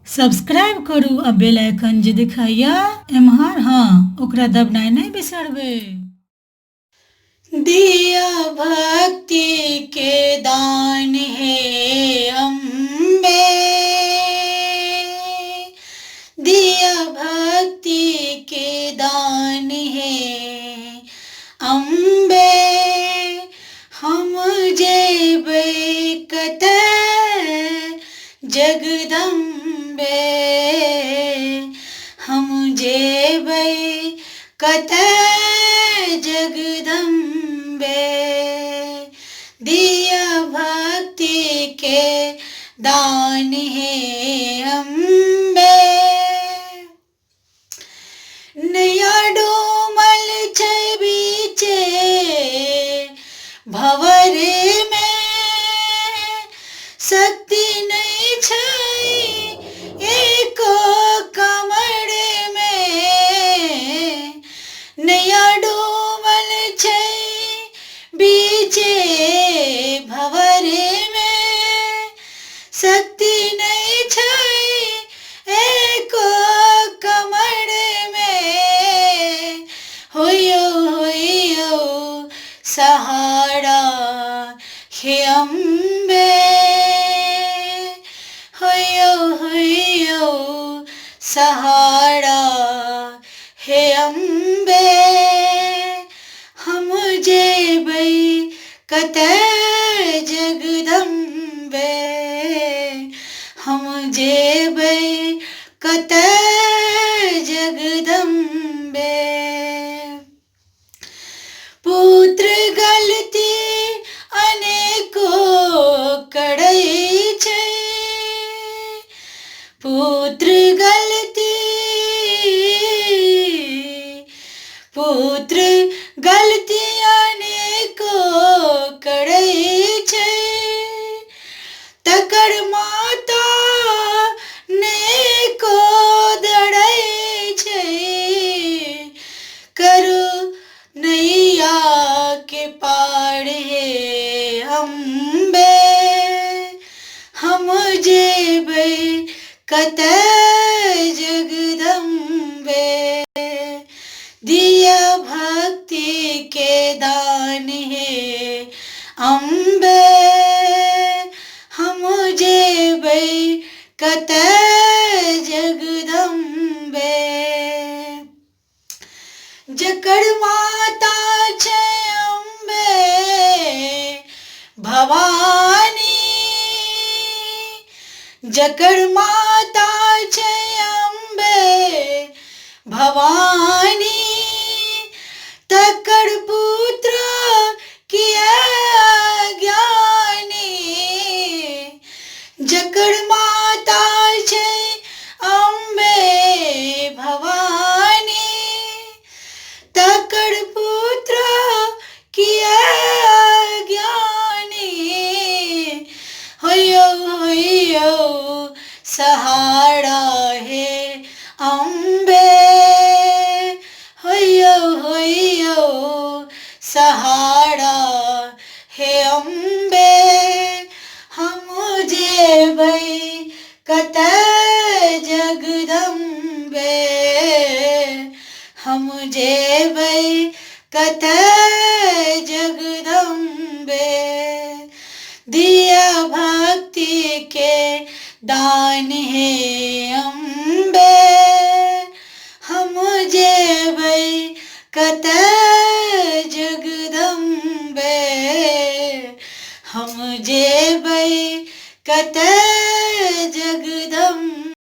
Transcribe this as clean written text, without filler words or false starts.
Subscribe करू आ बेल icon जे दिखाइए एम्हर ओकरा दबनाइ नहीं बिसरबै। दिया भक्ति के दान हे अम्बे, दिया भक्ति के दान हे अम्बे, हम जेबै कतऽ जगदम्बे, हम जेबै कतऽ जगदम्बे, दिया भक्ति के दान हे अम्बे। नैया डूमल छै बीचे भंवर में, शक्ति नहीं छै एको कमर में, नैया डूमल छै बीचे भंवर में, शक्ति नहीं छै एको कमर में, होइयो सहारा हे अम्बे, होइयो सहारा हे अम्बे, हम जेबै कतऽ जगदम्बे, हम जेबै कतऽ जगदम्बे। पुत्र गलती अनेको करै छै, पुत्र गलती अनेको करै छै, तकर माता नेको दरै छै, करू नैया के पार हे अम्बे, हम जेबै कतऽ जगदम्बे, दिया भक्ति के दान हे अम्बे, हम जेबै कतऽ जगदम्बे। जकर माता छै अम्बे भवानी, जकर माता छै अम्बे भवानी, तकर पुत्र किया ज्ञानी, जकर माता छै अम्बे भवानी, तकर पुत्र किया ज्ञानी, होइयो सहारा हे अम्बे, होइयो सहारा हे अम्बे, हम जेबै कतऽ जगदम्बे, हम जेबै कतऽ जगदम्बे, दिया भक्ति के दान हे अम्बे, हम जेबै कतऽ जगदम्बे, हम जेबै कतऽ जगदम्बे।